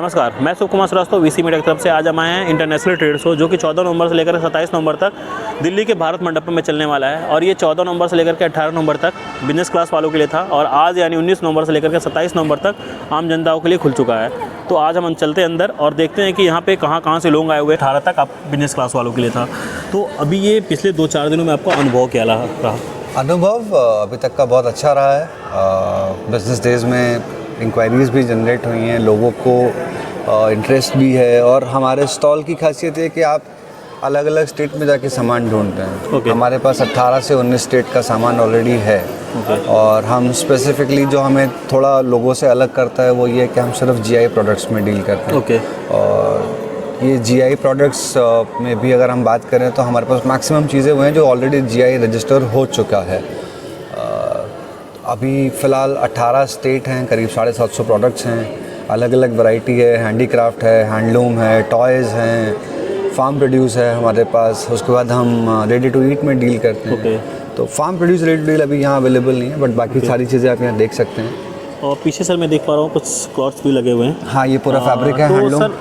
नमस्कार, मैं सुख कुमार श्रीवास्तव वीसी मीडिया की तरफ से आज हम आए हैं इंटरनेशनल ट्रेड शो जो कि 14 नवंबर से लेकर 27 नवंबर तक दिल्ली के भारत मंडपम में चलने वाला है। और ये 14 नवंबर से लेकर के 18 नवंबर तक बिजनेस क्लास वालों के लिए था और आज यानी 19 नवंबर से लेकर के 27 नवंबर तक आम जनताओं के लिए खुल चुका है। तो आज हम चलते हैं अंदर और देखते हैं कि यहाँ पे कहाँ से लोग आए हुए। 18 तक आप बिजनेस क्लास वालों के लिए था। तो अभी ये पिछले 2-4 दिनों में आपका अनुभव क्या रहा? अनुभव अभी तक का बहुत अच्छा रहा है। बिजनेस डेज में इंक्वायरीज़ भी जनरेट हुई हैं, लोगों को इंटरेस्ट भी है और हमारे स्टॉल की खासियत है कि आप अलग अलग स्टेट में जाके सामान ढूंढते हैं। हमारे पास 18 से 19 स्टेट का सामान ऑलरेडी है। और हम स्पेसिफिकली जो हमें थोड़ा लोगों से अलग करता है वो ये है कि हम सिर्फ जीआई प्रोडक्ट्स में डील करते हैं। और ये जीआई प्रोडक्ट्स में भी अगर हम बात करें तो हमारे पास मैक्सिमम चीज़ें वो हैं जो ऑलरेडी जीआई रजिस्टर हो चुका है। अभी फ़िलहाल 18 स्टेट हैं, करीब 750 प्रोडक्ट्स हैं, अलग अलग वैरायटी है, हैंडीक्राफ्ट है, हैंडलूम है, टॉयज़ हैं, फार्म प्रोड्यूस है हमारे पास। उसके बाद हम रेडी टू ईट में डील करते हैं। तो farm produce ready to eat अभी यहाँ अवेलेबल नहीं है, बट बाकी सारी चीज़ें आप यहाँ देख सकते हैं। और पीछे सर मैं देख पा रहा हूँ कुछ क्लॉथ्स भी लगे हुए हैं। हाँ, ये पूरा फैब्रिक है, हैंडलूम। सर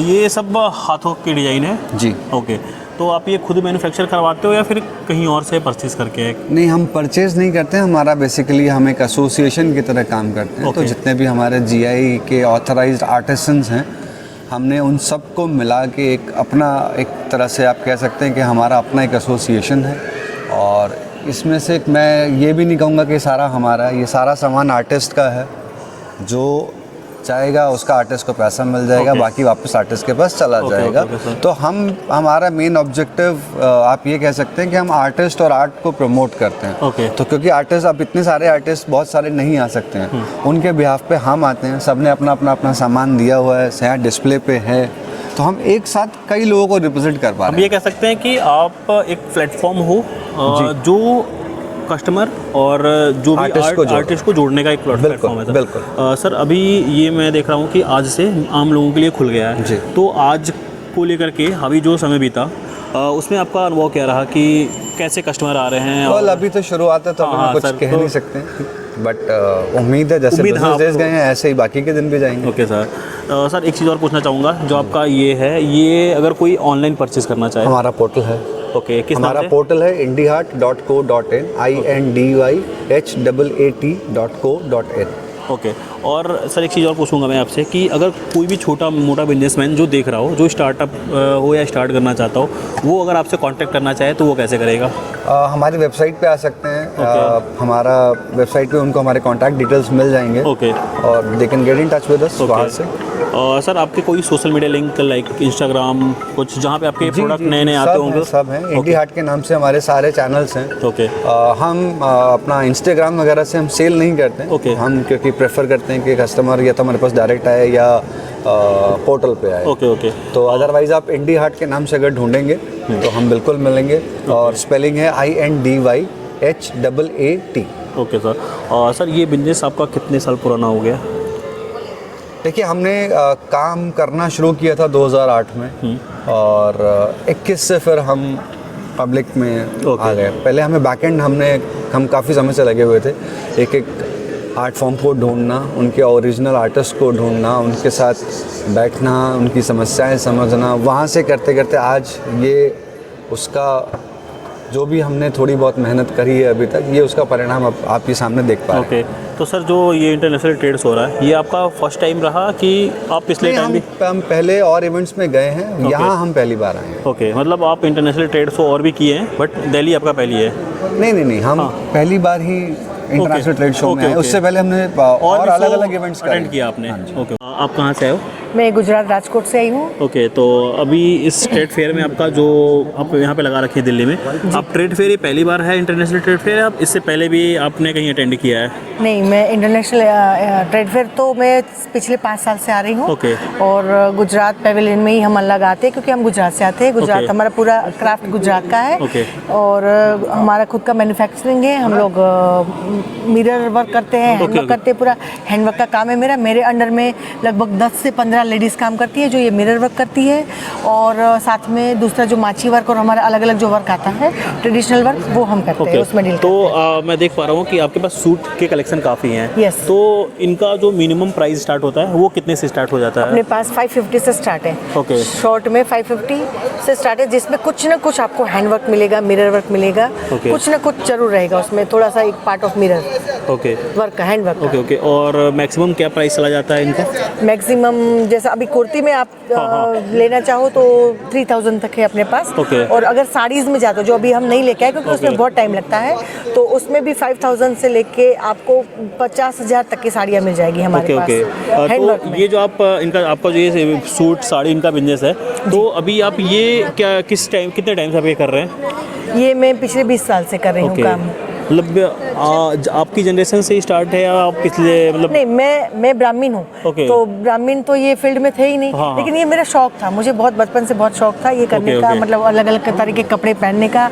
ये सब हाथों की डिज़ाइन है जी। ओके, तो आप ये खुद मैन्युफैक्चर करवाते हो या फिर कहीं और से परचेज़ करके? नहीं, हम परचेज़ नहीं करते हैं। हमारा बेसिकली हम एक एसोसिएशन की तरह काम करते हैं। तो जितने भी हमारे जीआई के ऑथराइज्ड आर्टिसंस हैं, हमने उन सब को मिला के एक अपना, एक तरह से आप कह सकते हैं कि हमारा अपना एक एसोसिएशन है। और इसमें से मैं ये भी नहीं कहूँगा कि सारा हमारा है, ये सारा सामान आर्टिस्ट का है। जो चाहेगा उसका आर्टिस्ट को पैसा मिल जाएगा, बाकी वापस आर्टिस्ट के पास चला जाएगा। तो हमारा मेन ऑब्जेक्टिव आप ये कह सकते हैं कि हम आर्टिस्ट और आर्ट को प्रमोट करते हैं। तो क्योंकि आर्टिस्ट, अब इतने सारे आर्टिस्ट बहुत सारे नहीं आ सकते हैं, उनके बिहाफ पे हम आते हैं। सब ने अपना सामान दिया हुआ है, यहाँ डिस्प्ले पे है, तो हम एक साथ कई लोगों को रिप्रेजेंट कर पा रहे हैं। हम ये कह सकते हैं कि आप एक प्लेटफॉर्म हो जो कस्टमर और जो भी आर्टिस्ट को जोड़ने का एक प्लेटफॉर्म है। बिल्कुल। सर अभी ये मैं देख रहा हूँ कि आज से आम लोगों के लिए खुल गया है। तो आज को लेकर के अभी जो समय बीता उसमें आपका अनुभव क्या रहा कि कैसे कस्टमर आ रहे हैं? और अभी तो शुरुआत है, तो हम कुछ कह नहीं सकते, बट उम्मीद है जैसे बिजनेस डेज गए हैं ऐसे ही बाकी के दिन भी जाएंगे। Okay sir. सर एक चीज़ और पूछना चाहूँगा, जो आपका ये है, ये अगर कोई ऑनलाइन परचेज करना चाहे? हमारा पोर्टल है। किस हमारा पोर्टल है indyhat.co.in, indyhat.co.in। ओके। और सर एक चीज़ और पूछूंगा मैं आपसे कि अगर कोई भी छोटा मोटा बिजनेसमैन जो देख रहा हो, जो स्टार्टअप हो या स्टार्ट करना चाहता हो, वो अगर आपसे कांटेक्ट करना चाहे तो वो कैसे करेगा? हमारी वेबसाइट पे आ सकते हैं। हमारा वेबसाइट पे उनको हमारे कॉन्टैक्ट डिटेल्स मिल जाएंगे। और they can get in touch with us वहाँ से। और सर आपके कोई social media link like Instagram कुछ जहाँ पे आपके प्रोडक्ट नए आते होंगे? सब हैं। इंडी हार्ट के नाम से हमारे सारे चैनल्स हैं। हम अपना इंस्टाग्राम वगैरह से हम सेल नहीं करते हैं। हम क्योंकि प्रेफर करते हैं कि कस्टमर या तो हमारे पास डायरेक्ट आए या पोर्टल पे आए। तो अदरवाइज आप इंडी हार्ट के नाम से अगर ढूंढेंगे तो हम बिल्कुल मिलेंगे। और स्पेलिंग है INDYHAAT। Okay sir. और सर ये बिजनेस आपका कितने साल पुराना हो गया? देखिए, हमने काम करना शुरू किया था 2008 में और 21 से फिर हम पब्लिक में आ गए। पहले हमें बैकएंड हम काफ़ी समय से लगे हुए थे, एक आर्ट फॉर्म को ढूंढना, उनके ओरिजिनल आर्टिस्ट को ढूंढना, उनके साथ बैठना, उनकी समस्याएं समझना। वहाँ से करते करते आज ये उसका जो भी हमने थोड़ी बहुत मेहनत करी है अभी तक, ये उसका परिणाम अब आपके सामने देख पा रहे हैं। तो सर जो ये इंटरनेशनल ट्रेड्स हो रहा है, ये आपका फर्स्ट टाइम रहा कि आप पिछले टाइम भी? हम पहले और इवेंट्स में गए हैं, यहाँ हम पहली बार आए हैं। मतलब आप इंटरनेशनल ट्रेड्स और भी किए हैं बट दिल्ली आपका पहली है? नहीं, हम पहली बार ही इंटरनेशनल ट्रेड शो में आए। उससे पहले हमने और अलग अलग इवेंट्स अटेंड किया आपने। आप कहाँ से आए हो? मैं गुजरात राजकोट से आई हूँ। तो अभी इस ट्रेड फेयर में आपका जो आप यहाँ पे लगा रखी है दिल्ली में, आप ट्रेड फेयर ये पहली बार है इंटरनेशनल ट्रेड फेयर? आप इससे पहले भी आपने कहीं अटेंड किया है? नहीं, मैं इंटरनेशनल ट्रेड फेयर तो मैं पिछले 5 साल से आ रही हूँ। और गुजरात पेविलियन में ही हम लगाते हैं क्योंकि हम गुजरात से आते हैं। गुजरात हमारा पूरा क्राफ्ट गुजरात का है। और हमारा खुद का मैन्युफैक्चरिंग है। हम लोग मिरर वर्क करते हैं, हैंडवर्क करते हैं, पूरा हैंडवर्क का काम है मेरा। मेरे अंडर में लगभग 10 से 15 15 लेडीज़ काम करती है जो ये मिरर वर्क करती है, और साथ में दूसरा जो माची वर्क और हमारा अलग अलग जो वर्क आता है ट्रेडिशनल वर्क वो हम करते हैं, उसमें डील तो मैं देख पा रहा हूँ कि आपके पास सूट के कलेक्शन काफ़ी हैं। Yes. तो इनका जो मिनिमम प्राइस स्टार्ट होता है वो कितने से स्टार्ट हो जाता है? अपने पास 550 से स्टार्ट है। ओके। शॉर्ट में 550 से स्टार्ट है, जिसमें कुछ ना कुछ आपको हैंड वर्क मिलेगा, मिरर वर्क मिलेगा, ओके। कुछ ना कुछ जरूर रहेगा उसमें, थोड़ा सा एक part of mirror okay work का, हैंड वर्क ओके ओके। और मैक्सिमम क्या प्राइस चला जाता है इनका? मैक्सिमम जैसा अभी कुर्ती में आप लेना चाहो तो 3000 तक है अपने पास। ओके। और अगर साड़ीज़ में जाते हो जो अभी हम नहीं लेके आए क्योंकि उसमें बहुत टाइम लगता है, तो उसमें भी 5000 से लेके आपको 50,000 तक की साड़ियाँ मिल जाएगी हमारे ओके ओके। पास हैंड वर्क तो में। ये जो आप इनका आपका जो ये सूट साड़ी इनका बिजनेस है, तो अभी आप ये क्या किस टाइम कितने टाइम से आप ये कर रहे हैं? ये मैं पिछले 20 साल से कर रही हूँ काम। मतलब आपकी जनरेशन से ही स्टार्ट है या आप पिछले मतलब? नहीं, मैं ब्राह्मण हूँ। ओके। तो ब्राह्मण तो ये फील्ड में थे ही नहीं। हाँ, लेकिन ये मेरा शौक था, मुझे बहुत बचपन से बहुत शौक था ये करने ओके, का, ओके। मतलब अलग अलग तरह के कपड़े पहनने का।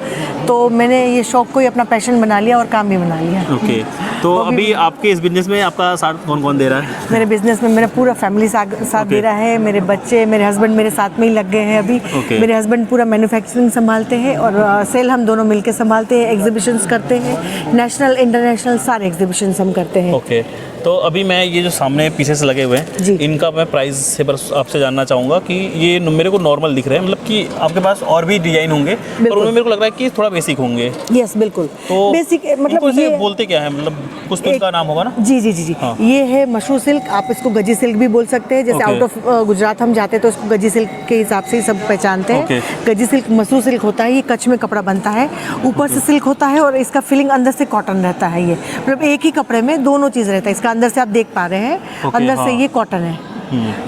तो मैंने ये शौक को ही अपना पैशन बना लिया और काम भी बना लिया। ओके। तो अभी आपके इस बिजनेस में आपका साथ कौन कौन दे रहा है? मेरे बिजनेस में मेरा पूरा फैमिली साथ दे रहा है, मेरे बच्चे, मेरे हस्बैंड मेरे साथ में ही लग गए हैं अभी। ओके। मेरे हस्बैंड पूरा मैन्युफैक्चरिंग संभालते हैं और सेल हम दोनों मिलकर संभालते हैं, एग्जीबिशंस करते हैं, नेशनल इंटरनेशनल सारे एग्जीबिशंस हम करते हैं। ओके। तो अभी मैं ये जो सामने पीसेस लगे हुए जी। हैं इनका मैं प्राइस से बस आपसे जानना चाहूँगा कि ये मेरे को नॉर्मल दिख रहे हैं, मतलब कि आपके पास और भी डिजाइन होंगे पर उनमें मेरे को लग रहा है कि थोड़ा बेसिक होंगे। यस बिल्कुल। तो बेसिक इनको मतलब ऐसे ये बोलते क्या है, मतलब कुछ तो इनका नाम होगा ना? जी जी जी जी हाँ। ये है मशरू सिल्क, आप इसको गजी सिल्क भी बोल सकते हैं। जैसे ओके। आउट ऑफ गुजरात हम जाते हैं तो इसको गजी सिल्क के हिसाब से ही सब पहचानते हैं। ओके। गजी सिल्क मशरू सिल्क होता है, ये कच्छ में कपड़ा बनता है, ऊपर से सिल्क होता है और इसका फिलिंग अंदर से कॉटन रहता है। ये मतलब एक ही कपड़े में दोनों चीज़ रहता है। इसका अंदर से आप देख पा रहे हैं, ओके, अंदर से हाँ। ये कॉटन है।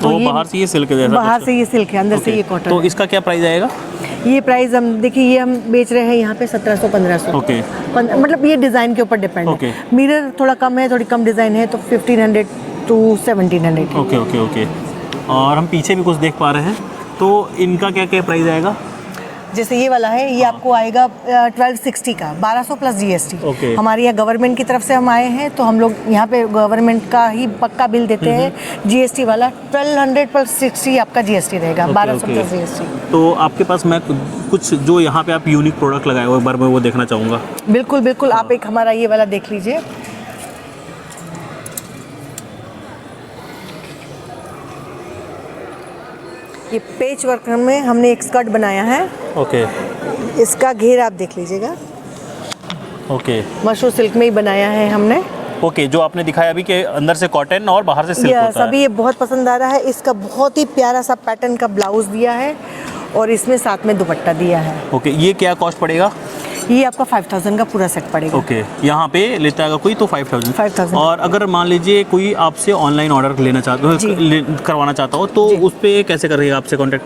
तो ये बाहर से ये सिल्क जैसा बाहर कुछ? से ये सिल्क है, अंदर से ओके। ये कॉटन तो है। इसका क्या प्राइस आएगा? ये प्राइस हम देखिए, ये हम बेच रहे हैं यहाँ पे 1700-1500। ओके। मतलब ये डिज़ाइन के ऊपर डिपेंड ओके। है। मिरर थोड़ा कम है, थोड़ी कम डिज़ाइन है तो 1500 to 1700। Okay okay okay. और हम पीछे भी कुछ देख पा रहे हैं, तो इनका क्या क्या प्राइस आएगा? जैसे ये वाला है, ये आपको आएगा 1260 का, 1200 प्लस जीएसटी। ओके। हमारे यहाँ गवर्नमेंट की तरफ से हम आए हैं तो हम लोग यहाँ पे गवर्नमेंट का ही पक्का बिल देते हैं। जीएसटी वाला 1200 प्लस 60 आपका जीएसटी रहेगा, 1200 ओके। Plus GST. तो आपके पास मैं कुछ जो यहाँ पे आप यूनिक प्रोडक्ट लगाए हुए एक बार मैं वो देखना चाहूँगा। बिल्कुल बिल्कुल, आप एक हमारा ये वाला देख लीजिए। ये पेच वर्क में हमने एक स्कर्ट बनाया है, ओके इसका घेर आप देख लीजिएगा, ओके मशरू सिल्क में ही बनाया है हमने। ओके। जो आपने दिखाया अभी कि अंदर से कॉटन और बाहर से सिल्क यस, होता है। अभी ये बहुत पसंद आ रहा है। इसका बहुत ही प्यारा सा पैटर्न का ब्लाउज दिया है और इसमें साथ में दुपट्टा दिया है। ओके। ये क्या कॉस्ट पड़ेगा? ये आपका 5000 का पूरा सेट पड़ेगा। ओके। यहाँ पे लेता है कोई तो 5000। 5000। और अगर मान लीजिए कोई आपसे ऑनलाइन ऑर्डर लेना चाहता जी। हो, करवाना चाहता हो, तो उस पर कैसे करेगा आपसे कॉन्टेक्ट?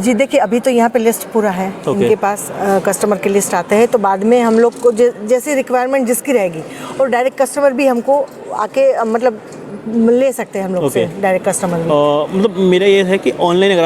जी देखिए, अभी तो यहाँ पे लिस्ट पूरा है। ओके। इनके पास कस्टमर की लिस्ट आते हैं तो बाद में हम लोग को जैसी रिक्वायरमेंट जिसकी रहेगी, और डायरेक्ट कस्टमर भी हमको आके मतलब ले सकते हैं हम लोग से, ओके। डायरेक्ट कस्टमर भी। मतलब मेरा ये है कि ऑनलाइन अगर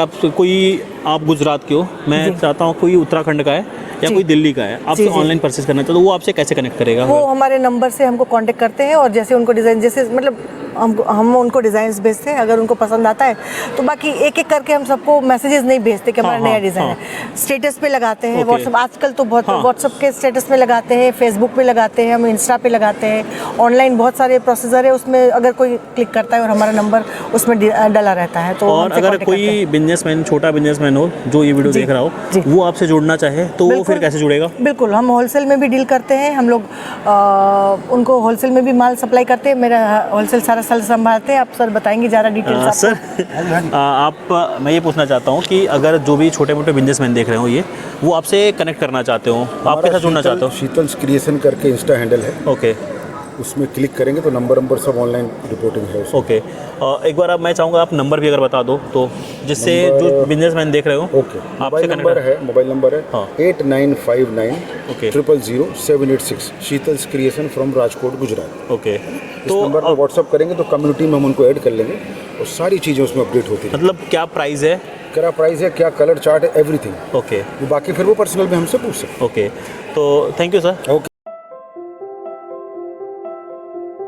आप गुजरात के हो, मैं चाहता हूँ कोई उत्तराखंड का है या जी। कोई दिल्ली का है, आपसे जी, जी। ऑनलाइन परचेज करना चाहता तो वो आपसे कैसे कनेक्ट करेगा? वो हमारे नंबर से हमको कांटेक्ट करते हैं और जैसे उनको डिज़ाइन, जैसे मतलब हम उनको डिज़ाइंस भेजते हैं, अगर उनको पसंद आता है तो बाकी एक एक करके हम सबको मैसेजेस नहीं भेजते कि हमारा हाँ, नया डिज़ाइन हाँ। है। स्टेटस पे लगाते हैं, ओके। व्हाट्सअप आजकल तो बहुत हाँ। व्हाट्सअप के स्टेटस पे लगाते हैं, फेसबुक पे लगाते हैं, हम इंस्टा पे लगाते हैं। ऑनलाइन बहुत सारे प्रोसीजर है, उसमें अगर कोई क्लिक करता है और हमारा नंबर उसमें डला रहता है तो और हमसे अगर contact करते कोई बिजनेसमैन, छोटा बिजनेसमैन हो जो ये वीडियो जी, देख रहा हो, जी। वो आपसे जुड़ना चाहे तो वो बिल्कुल। फिर कैसे जुड़ेगा? बिल्कुल, हम होलसेल में भी डील करते हैं। हम लोग उनको होलसेल में भी माल सप्लाई करते हैं। मेरा होलसेल सारा सेल संभालते हैं। आप सर बताएंगे ज़्यादा डिटेल्स? सर मैं ये पूछना चाहता हूँ कि अगर जो भी छोटे मोटे बिजनेसमैन देख रहे हो ये, वो आपसे कनेक्ट करना चाहते हो, आपके साथ जुड़ना चाहते हो? शीतल्स क्रिएशन करके इंस्टा हैंडल है, ओके उसमें क्लिक करेंगे तो नंबर सब ऑनलाइन रिपोर्टिंग है उसमें। ओके। एक बार अब मैं चाहूँगा आप नंबर भी अगर बता दो तो, जिससे जो बिजनेसमैन देख रहे हो ओके, आपसे मोबाइल नंबर है हाँ। 8959 okay. 000 786, Sheetal's creation from Rajkot Gujarat. Okay. इस तो नंबर पर व्हाट्सअप करेंगे तो कम्युनिटी में हम उनको ऐड कर लेंगे और सारी चीज़ें उसमें अपडेट होती हैं। मतलब क्या प्राइस है? क्या प्राइस है, क्या कलर चार्ट है, एवरीथिंग। ओके बाकी फिर वो पर्सनल में हमसे पूछ सकते ओके। तो थैंक यू सर। हैं। ओके।